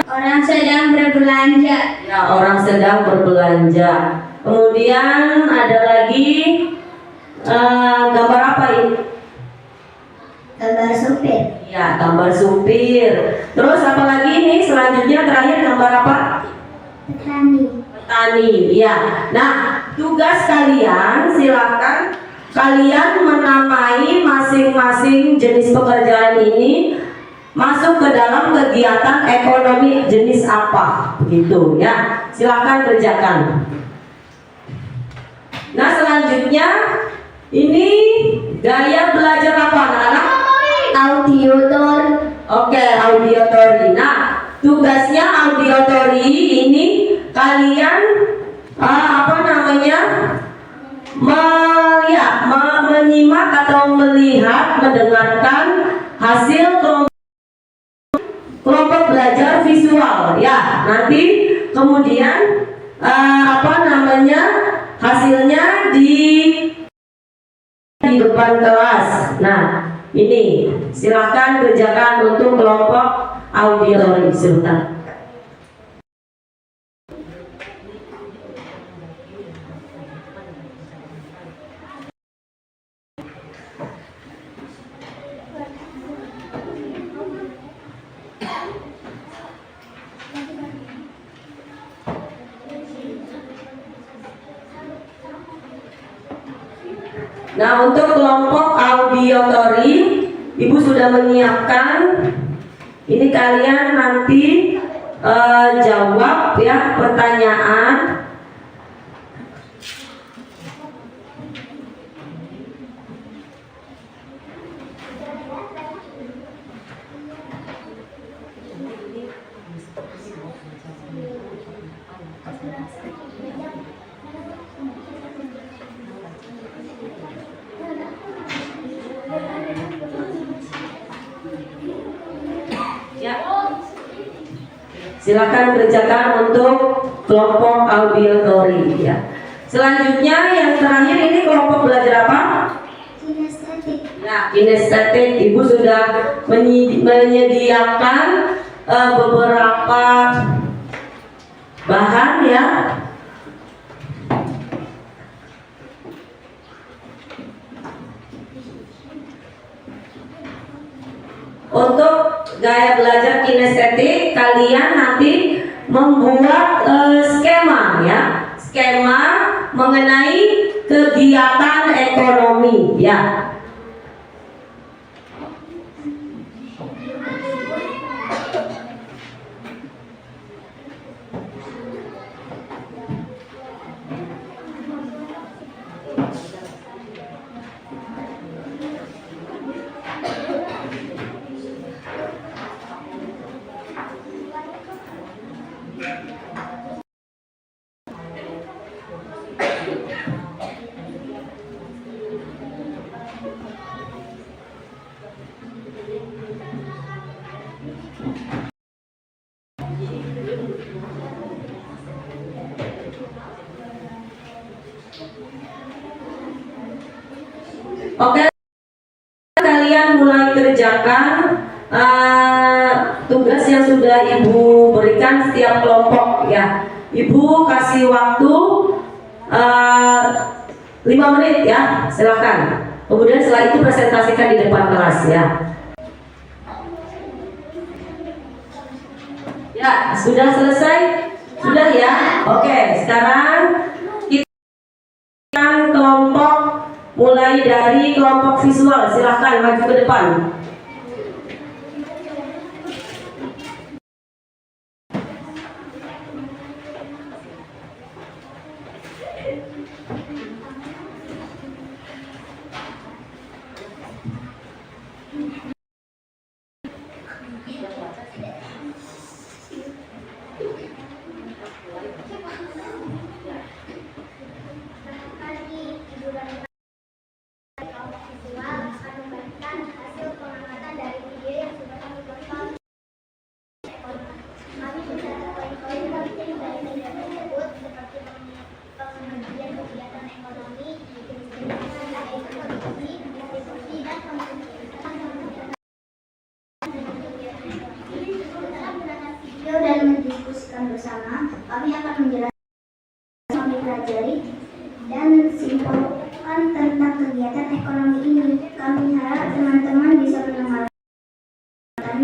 Orang sedang berbelanja. ya, orang sedang berbelanja. Kemudian ada lagi gambar gambar supir. Terus apa lagi nih selanjutnya terakhir gambar apa? Petani. Petani, ya. Nah, tugas kalian silakan kalian menamai masing-masing jenis pekerjaan ini masuk ke dalam kegiatan ekonomi jenis apa, begitu ya. Silakan kerjakan. Nah, selanjutnya ini gaya belajar apa, anak-anak? Auditor. Oke, auditory. Nah, tugasnya auditory ini kalian melihat, menyimak atau melihat, mendengarkan hasil kelompok belajar visual ya. Nanti kemudian hasilnya di depan kelas. Nah, ini silakan kerjakan untuk kelompok auditory sebentar. Nah, untuk kelompok auditory, Ibu sudah menyiapkan. Ini kalian nanti jawab ya pertanyaan. Ya. Silakan kerjakan untuk kelompok auditory ya. Selanjutnya yang terakhir ini kelompok belajar apa? Kinestetik. Nah, kinestetik. Ibu sudah menyediakan beberapa bahan ya. Untuk gaya belajar kinestetik, kalian nanti membuat skema ya, skema mengenai kegiatan ekonomi ya. Oke, kalian mulai kerjakan tugas yang sudah Ibu berikan setiap kelompok ya. Ibu kasih waktu 5 menit ya, silakan. Kemudian setelah itu presentasikan di depan kelas ya. Ya, sudah selesai? Sudah ya? Oke, sekarang kita kelompok mulai dari kelompok visual, silahkan maju ke depan. Dan mendiskusikan bersama, kami akan menjelaskan kami pelajari dan simpulkan tentang kegiatan ekonomi ini. Kami harap teman-teman bisa mendengarkan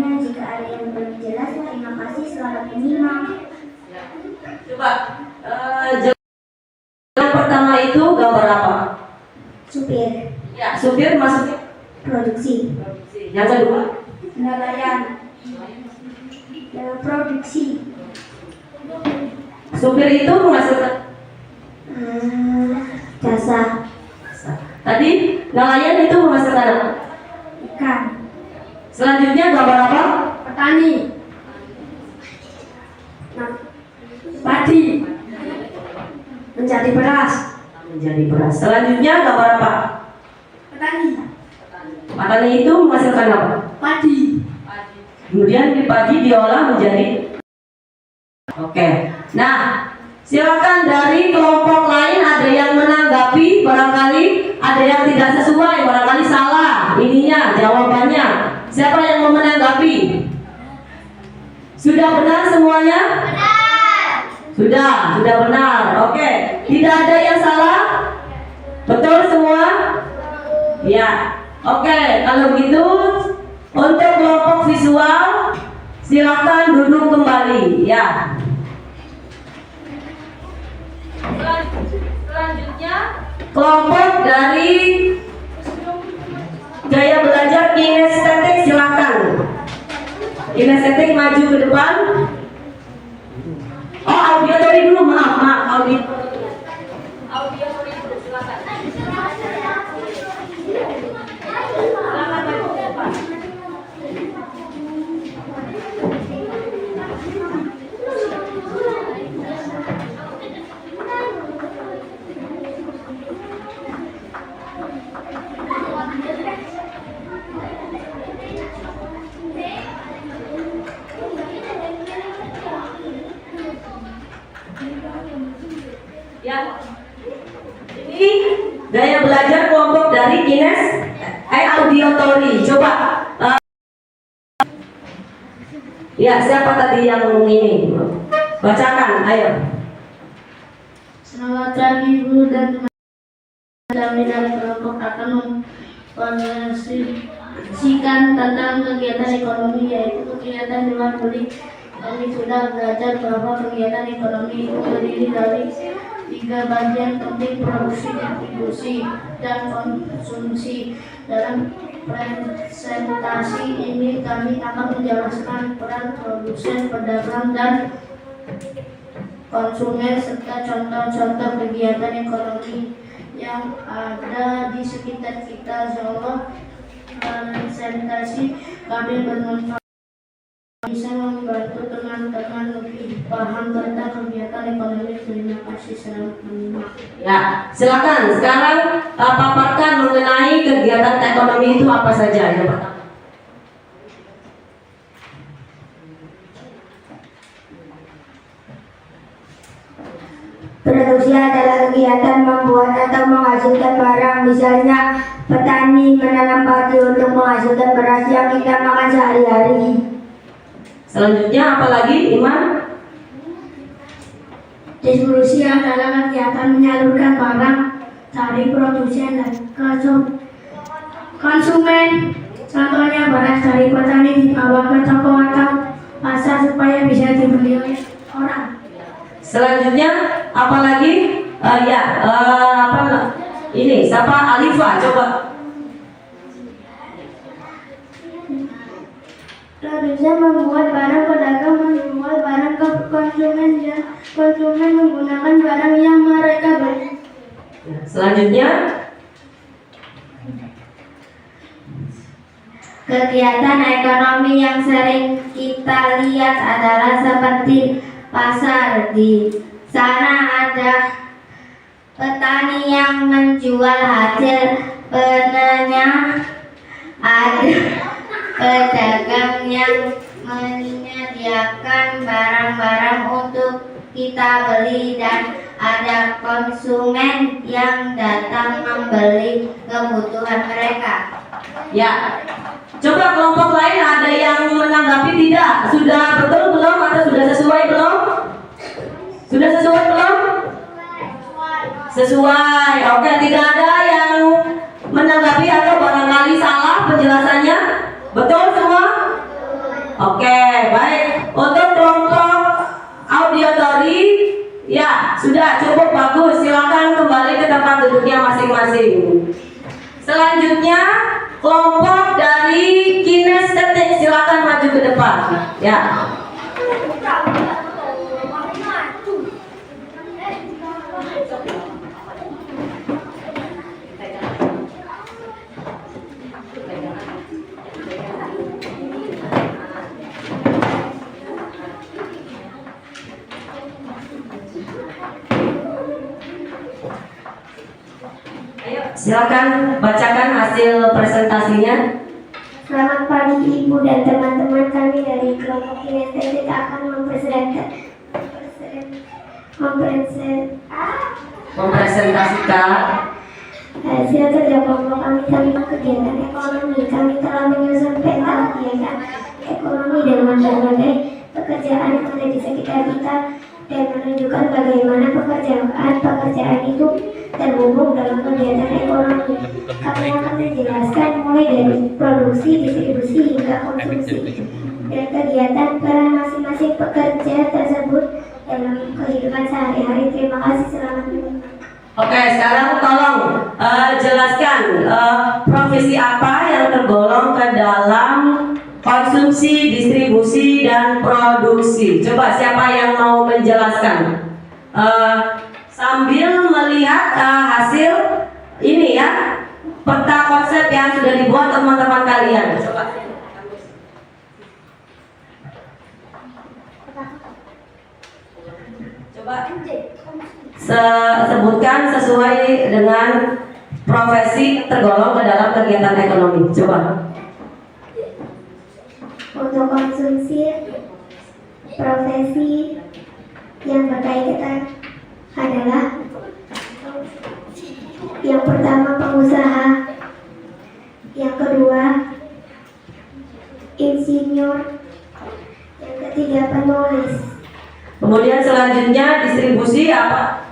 supir, Ya, supir masuk produksi, yang kedua. nelayan, produksi, Supir itu menghasilkan jasa, tadi nelayan itu menghasilkan apa? ikan, Selanjutnya gambar apa? petani, padi, menjadi beras, Menjadi beras. Selanjutnya gambar apa? petani, Petani itu menghasilkan apa? padi, Kemudian di padi diolah menjadi. Oke. Nah, silakan dari kelompok lain ada yang menanggapi, barangkali ada yang tidak sesuai, barangkali salah ininya jawabannya. Siapa yang mau menanggapi? Sudah benar semuanya? Sudah benar. Oke. Tidak ada yang salah? Betul semua? Ya. Oke, kalau gitu untuk kelompok visual silakan duduk kembali ya. Selanjutnya kelompok dari gaya belajar kinestetik silakan. Kinestetik maju ke depan. Oh, auditory dulu, maaf, auditory dulu silakan. Silakan maju ke depan. Ya, ini gaya belajar kelompok dari auditory. Coba, ya siapa tadi yang ini? Bacakan, ayo. Selamat pagi Bu dan teman-teman, kami dari kelompok akan mempresentasikan tentang kegiatan ekonomi, yaitu kegiatan jual beli. Kami sudah belajar bahwa kegiatan ekonomi itu terdiri dari 3 bagian penting: produksi, distribusi, dan konsumsi. Dalam presentasi ini kami akan menjelaskan peran produsen, pedagang, dan konsumen serta contoh-contoh kegiatan ekonomi yang ada di sekitar kita. Insyaallah presentasi kami bermanfaat, bisa membantu teman-teman lebih paham tentang kegiatan ekonomi. Terima kasih, selamat menyimak. Ya, silakan sekarang paparkan mengenai kegiatan ekonomi itu apa saja ya Pak. Produksi adalah kegiatan membuat atau menghasilkan barang. Misalnya, petani menanam padi untuk menghasilkan beras yang kita makan sehari-hari. Selanjutnya apa lagi, Iman? Distribusi adalah kegiatan menyalurkan barang dari produsen dan ke konsumen. Contohnya, beras dari petani dibawa ke toko atau pasar supaya bisa dibeli oleh orang. Selanjutnya apa lagi? Ini siapa? Alifa, coba. Produsen membuat barang, pedagang menjual barang ke konsumen, dan konsumen menggunakan barang yang mereka beli. Selanjutnya Kegiatan ekonomi yang sering kita lihat adalah seperti pasar. Di sana ada petani yang menjual hasil panennya, ada pedagang yang menyediakan barang-barang untuk kita beli, dan ada konsumen yang datang membeli kebutuhan mereka. ya. Coba kelompok lain ada yang menanggapi tidak? Sudah betul belum atau sudah sesuai belum? Sudah sesuai belum? Sesuai. Oke, tidak ada yang menanggapi atau barangkali salah penjelasannya? Betul semua? Oke, baik. Untuk kelompok auditory, ya sudah cukup bagus. Silakan kembali ke tempat duduknya masing-masing. Selanjutnya kelompok dari kinestetik, silakan maju ke depan. Ya. Ayo, silakan bacakan hasil presentasinya. Selamat pagi Ibu dan teman-teman, kami dari kelompok kinestetik akan Mempresentasikan hasil kerja kelompok kami tentang kegiatan ekonomi. Kami telah menyusun peta kegiatan ekonomi dengan berbagai pekerjaan yang ada di sekitar kita dan menunjukkan bagaimana pekerjaan itu terhubung dalam kegiatan ekonomi. Kami akan menjelaskan mulai dari produksi, distribusi hingga konsumsi dan kegiatan peran masing-masing pekerja tersebut dalam kehidupan sehari-hari. Terima kasih, selamat menonton. Oke, sekarang tolong jelaskan profesi apa yang tergolong ke dalam konsumsi, distribusi, dan produksi. Coba siapa yang mau menjelaskan? Sambil melihat hasil ini ya, peta konsep yang sudah dibuat teman-teman kalian. Coba. Sebutkan sesuai dengan profesi tergolong ke dalam kegiatan ekonomi. Coba. Untuk konsumsi, profesi yang berkaitan adalah yang pertama pengusaha, yang kedua insinyur, yang ketiga penulis. Kemudian selanjutnya distribusi apa?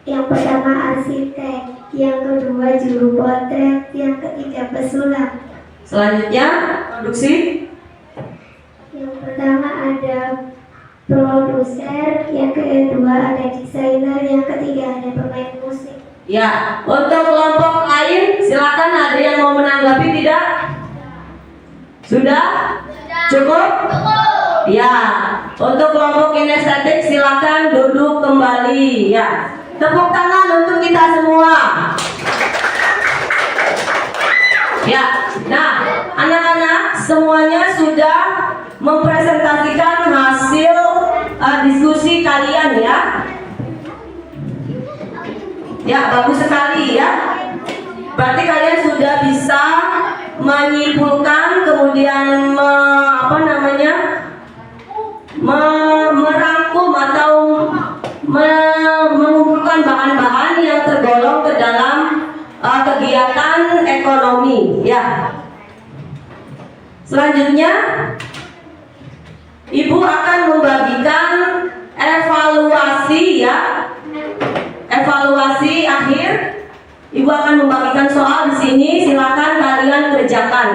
Yang pertama arsitek, yang kedua juru potret, yang ketiga pesulap. Selanjutnya produksi. Yang pertama ada produser, yang kedua ada desainer, yang ketiga ada pemain musik. Ya, untuk kelompok lain silakan, ada yang mau menanggapi tidak? Sudah? Cukup? Ya, untuk kelompok kinestetik silakan duduk kembali ya. Tepuk tangan untuk kita semua. Ya, nah anak-anak semuanya sudah mempresentasikan hasil diskusi kalian ya. Ya, bagus sekali ya. Berarti kalian sudah bisa menyimpulkan, kemudian merangkum atau mengumpulkan bahan-bahan yang tergolong ke dalam kegiatan ekonomi ya. Selanjutnya Ibu akan membagikan evaluasi ya. Evaluasi akhir. Ibu akan membagikan soal di sini, silakan kalian kerjakan.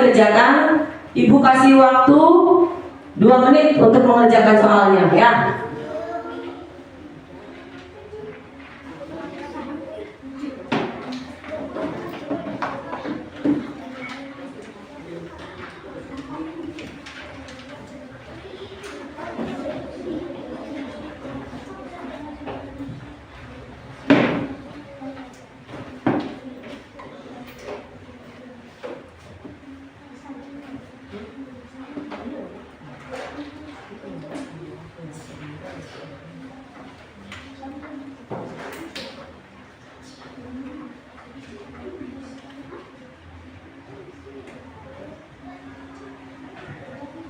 dikerjakan. Ibu kasih waktu 2 menit untuk mengerjakan soalnya ya.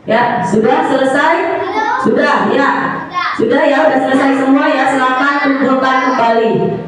Ya, sudah selesai? Sudah, ya. Sudah ya, udah selesai semua ya. Silakan kumpulkan kembali.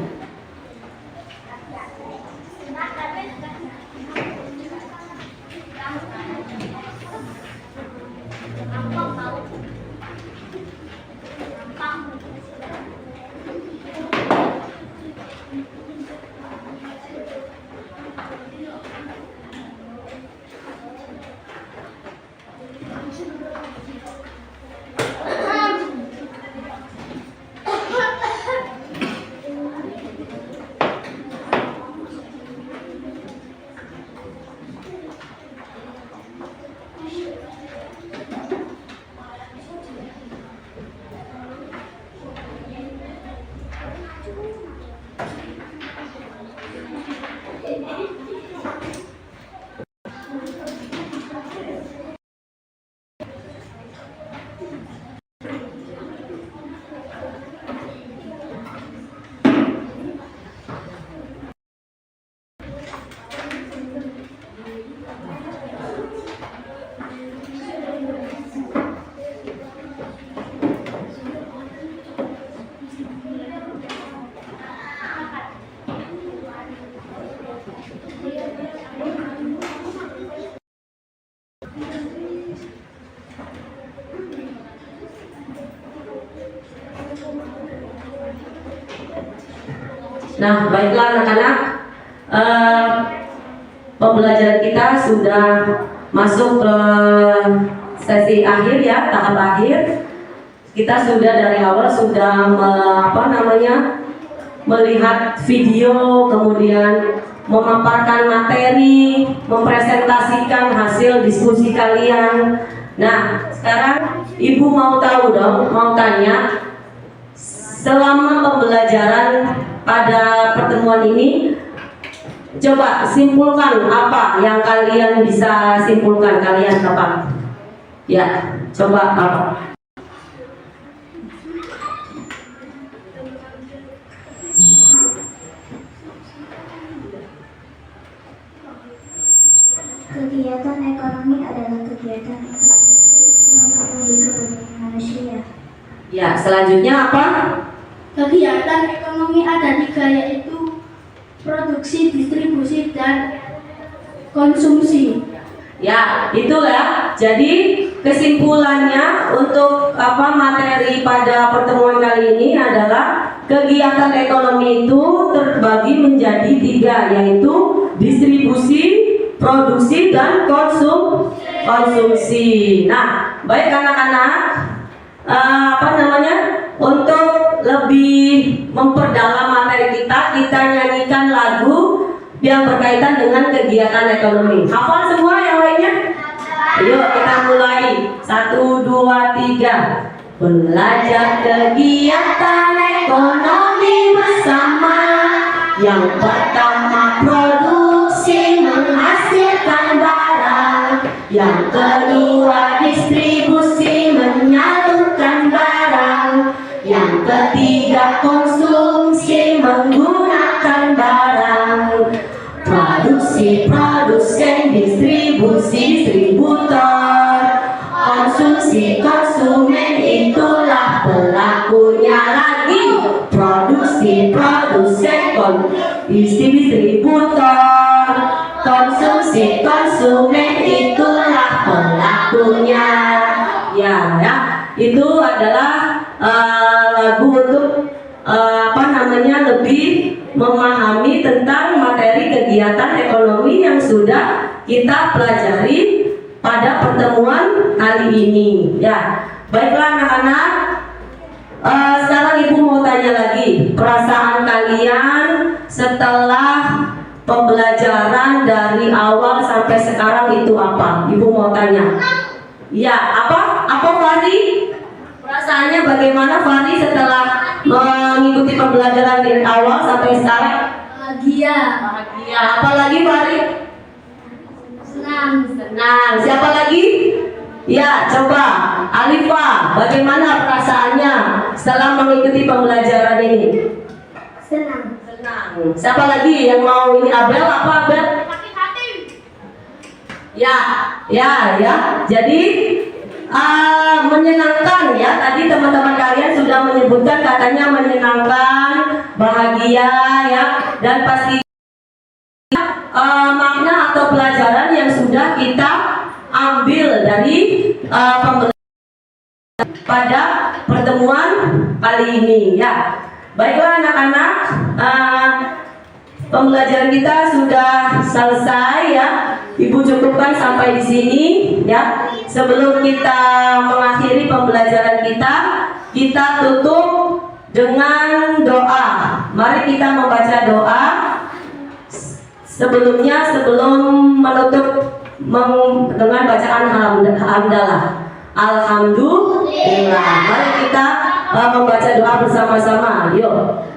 Nah, baiklah anak-anak, pembelajaran kita sudah masuk ke sesi akhir ya, tahap akhir. Kita sudah dari awal sudah melihat video, kemudian memaparkan materi, mempresentasikan hasil diskusi kalian. Nah, sekarang ibu mau tahu dong, mau tanya, selama pembelajaran pada pertemuan ini, coba simpulkan apa yang kalian bisa simpulkan, kalian apa? Ya, coba apa? Kegiatan ekonomi adalah kegiatan untuk memenuhi kebutuhan manusia. Ya, selanjutnya apa? Kegiatan ekonomi ada 3, yaitu produksi, distribusi, dan konsumsi. Ya, itulah. Jadi kesimpulannya untuk materi pada pertemuan kali ini adalah kegiatan ekonomi itu terbagi menjadi 3, yaitu distribusi, produksi, dan konsumsi. Nah, baik anak-anak, untuk lebih memperdalam materi kita nyanyikan lagu yang berkaitan dengan kegiatan ekonomi. Hafal semua yang lainnya? Ayo kita mulai. 1, 2, 3. Belajar kegiatan ekonomi bersama. Yang pertama produksi menghasilkan barang. Yang kedua distribusi menyalurkan barang. Yang ketiga konsumsi menggunakan barang. Produksi, produsen, distribusi, distributor. Konsumsi, konsumen, itulah pelakunya lagi. Produksi, produsen, distributor. Konsumsi, konsumen, itulah pelakunya. Ya, itu adalah lagu untuk lebih memahami tentang materi kegiatan ekonomi yang sudah kita pelajari pada pertemuan kali ini. Ya, baiklah anak-anak. Sekarang ibu mau tanya lagi, perasaan kalian setelah pembelajaran dari awal sampai sekarang itu apa? Ibu mau tanya. Ya, apa? Apa Fahri? Perasaannya bagaimana Fahri setelah mengikuti pembelajaran dari awal sampai sekarang? Bahagia. Bahagia. Apalagi Fahri? Senang. Senang. Siapa lagi? Ya, coba Alifa, bagaimana perasaannya setelah mengikuti pembelajaran ini? Senang. Senang. Siapa lagi yang mau ini? Abel apa Abel? Ya. Jadi menyenangkan ya. Tadi teman-teman kalian sudah menyebutkan katanya menyenangkan, bahagia ya, dan pasti makna atau pelajaran yang sudah kita ambil dari pembelajaran pada pertemuan kali ini ya. Baiklah anak-anak, pembelajaran kita sudah selesai ya. Ibu cukupkan sampai di sini ya. Sebelum kita mengakhiri pembelajaran kita tutup dengan doa. Mari kita membaca doa. Sebelum menutup dengan bacaan hamdalah. Alhamdulillah. Mari kita membaca doa bersama-sama. Yuk.